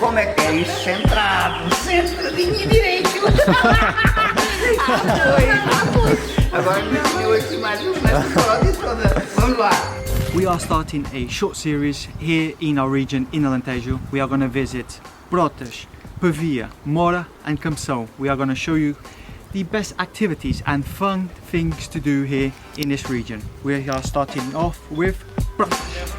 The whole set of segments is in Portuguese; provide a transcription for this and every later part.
Como é que é isso? Centrado, centradinho e direito. Agora me aqui mais um toda. Vamos lá. We are starting a short series here in our region in Alentejo. We are going to visit Brotas, Pavia, Mora and Camção. We are going to show you the best activities and fun things to do here in this region. We are starting off with Brotas.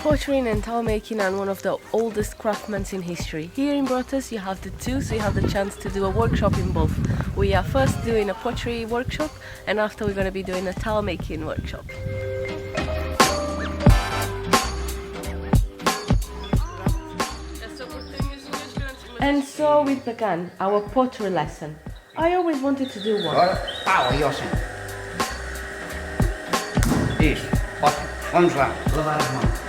Pottery and tile making are one of the oldest craftsmen in history. Here in Brotas you have the two, so you have the chance to do a workshop in both. We are first doing a pottery workshop and after we're going to be doing a tile making workshop. And so we began our pottery lesson. I always wanted to do one. Agora, pau, aí ao centro. Isso, ótimo. Vamos lá, lavar as mãos.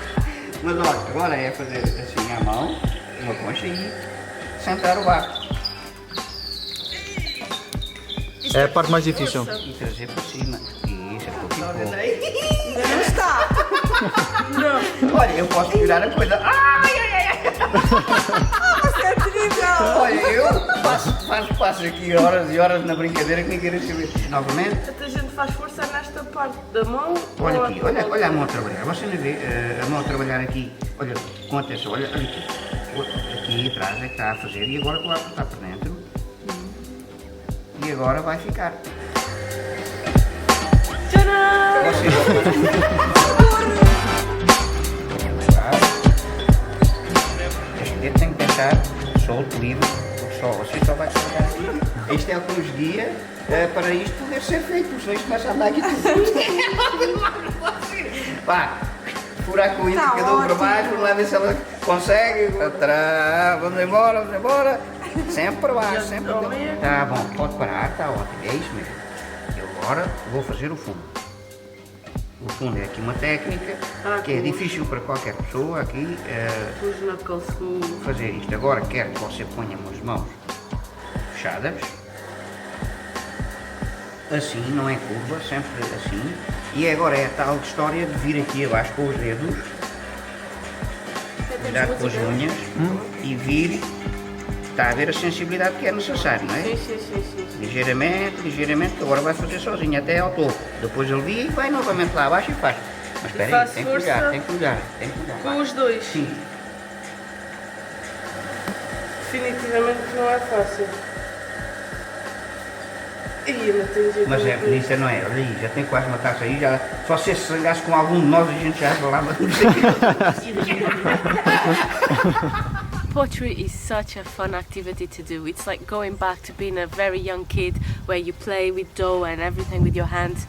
Mas olha, agora é fazer assim à mão, uma concha e sentar o barco. É a parte mais difícil. E trazer para cima. E isso é pouquinho. Ainda não está! Não! Olha, eu posso virar a coisa. Ai! Você é terrível! Olha, eu passo aqui horas e horas na brincadeira que nem quero saber. Novamente. A gente faz força nesta parte da mão. Olha aqui, olha a mão a trabalhar. Você não vê a mão a trabalhar aqui? Olha, com atenção, olha aqui. Aqui atrás é que está a fazer e agora estou a apertar por dentro. E agora vai ficar. Tcharam! Este dedo tem que deixar solto, livre, porque só você só vai colocar aqui. Isto é o que nos guia para isto poder ser feito, senão isto começa a andar aqui tudo. Vá, furar com isso, cada um para baixo, vamos lá ver se ela consegue. Atrás, vamos embora. Sempre para baixo, sempre para baixo. Está bom, pode parar, está ótimo, é isso mesmo. E agora vou fazer o fundo. O fundo é aqui uma técnica que é difícil para qualquer pessoa aqui fazer isto. Agora quero que você ponha as mãos fechadas, assim, não é curva, sempre assim. E agora é a tal história de vir aqui abaixo com os dedos, virar com as unhas e vir. Está a ver a sensibilidade que é necessário, não é? Sim. Ligeiramente, agora vai fazer sozinho até ao topo. Depois ele vira e vai novamente lá abaixo e faz. Mas espera aí, tem que cuidar. Com os dois? Sim. Definitivamente não é fácil. Mas é bonita, não é? Olha aí, já tem quase uma taça aí, já. Só se estragasse com algum de nós a gente já falava. Pottery is such a fun activity to do. It's like going back to being a very young kid where you play with dough and everything with your hands.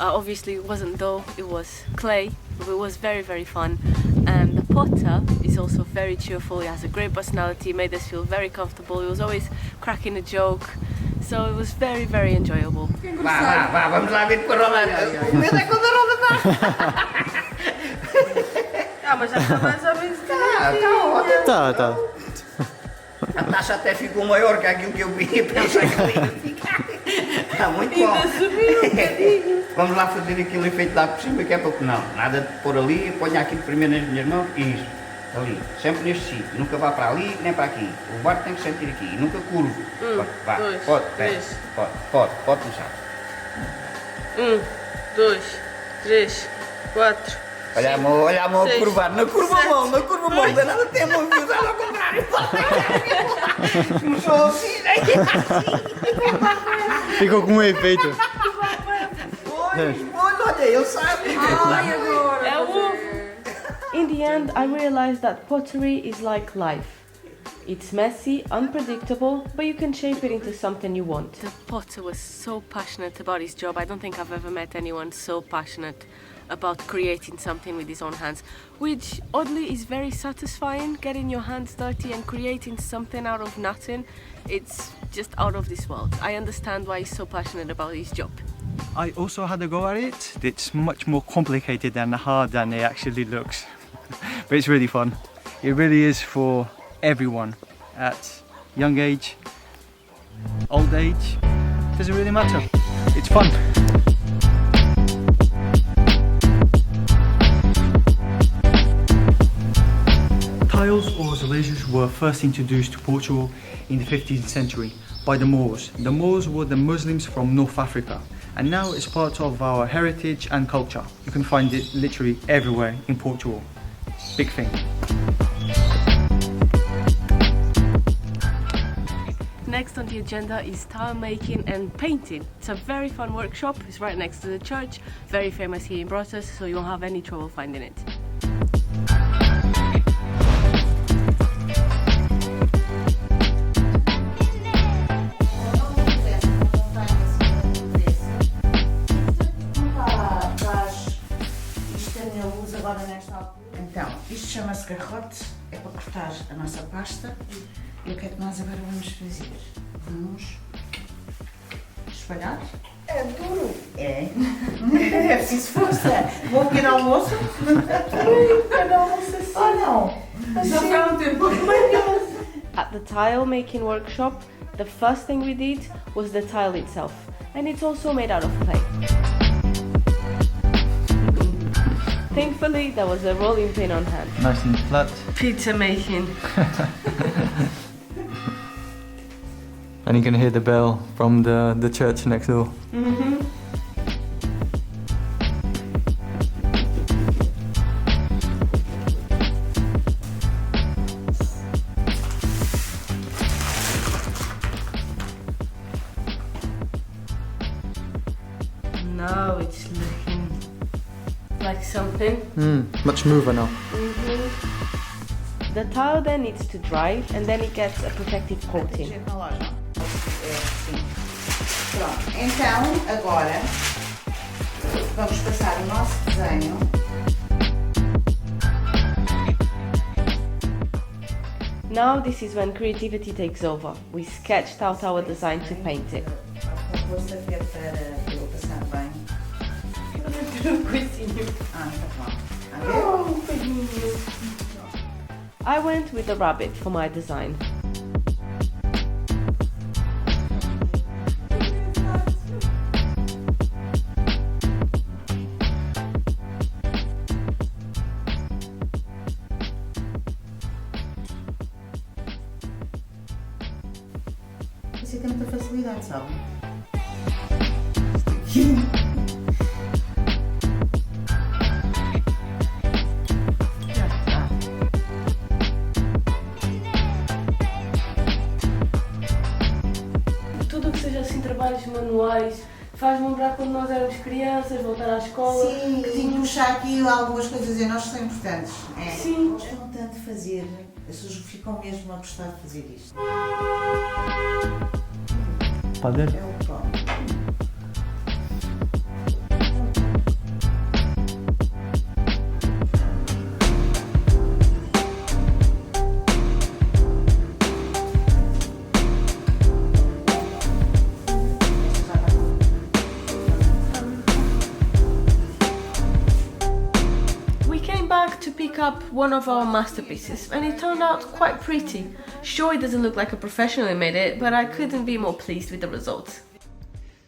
Obviously it wasn't dough, it was clay, but it was very, very fun. And the potter is also very cheerful, he has a great personality, made us feel very comfortable, he was always cracking a joke. So it was very, very enjoyable. Vá, vamos lá ver com a roda. O medo é quando a roda está. Mas já está mais ou menos. Tá. A taxa até ficou maior que aquilo que eu ia pensar que ela ia ficar. Está muito bom. Ainda subiu um bocadinho. Vamos lá fazer aquele efeito lá por cima, que é pouco não. Nada de pôr ali, ponha aquilo primeiro nas minhas mãos e isso. Ali, sempre neste sítio. Nunca vá para ali, nem para aqui. O barco tem que sentir aqui. Nunca curvo. Pode começar. 1, 2, 3, 4. Olha a mão a curvar, não curva a mão, não dá nada, tem a mão cruzada ao contrário. Começou assim, Ficou com um efeito. Olha, ele sabe. É o... In the end, I realized that pottery is like life. It's messy, unpredictable, but you can shape it into something you want. The potter was so passionate about his job. I don't think I've ever met anyone so passionate about creating something with his own hands, which oddly is very satisfying, getting your hands dirty and creating something out of nothing. It's just out of this world. I understand why he's so passionate about his job. I also had a go at it. It's much more complicated and hard than it actually looks. But it's really fun. It really is for everyone at young age, old age, doesn't really matter. It's fun. tiles or azulejos were first introduced to Portugal in the 15th century by the Moors. The Moors were the Muslims from North Africa, and now it's part of our heritage and culture. You can find it literally everywhere in Portugal. Big thing. Next on the agenda is tile making and painting. It's a very fun workshop. It's right next to the church, very famous here in Brotas, so you won't have any trouble finding it. Então, isto chama-se garrote, é para cortar a nossa pasta. E o que é que nós agora vamos fazer? Vamos espalhar. É duro. É. É preciso força. Vou pedir almoço. Pequeno almoço assim. Oh não. Já foi um tempo maravilhoso. At the tile making workshop, the first thing we did was the tile itself, and it's also made out of clay. Thankfully, there was a rolling pin on hand. Nice and flat. Pizza making. And you can hear the bell from the church next door. Now it's looking like something. Much smoother now. The tile then needs to dry and then it gets a protective coating. Na loja. É assim. Pronto. Então, agora vamos passar o nosso desenho. Now this is when creativity takes over. We sketched out our design to paint it. Vou saber para eu passar bem. Ah, tá bom. I went with the rabbit for my design. Você tem muita facilidade, sabe? Tudo que seja assim trabalhos manuais faz-me lembrar quando nós éramos crianças, voltar à escola. Sim, que puxar aqui algumas coisas em nós que são importantes. É. Sim. Gostam tanto de fazer, as pessoas ficam mesmo a gostar de fazer isto. Pode ver? É o pão. To pick up one of our masterpieces, and it turned out quite pretty. Sure, it doesn't look like a professional made it, but I couldn't be more pleased with the result.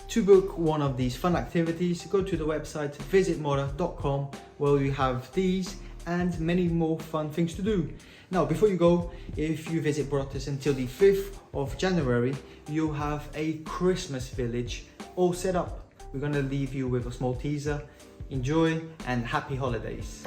To book one of these fun activities, go to the website visitmora.com, where you have these and many more fun things to do. Now, before you go, if you visit Brotas until the 5th of January, you'll have a Christmas village all set up. We're going to leave you with a small teaser. Enjoy and happy holidays.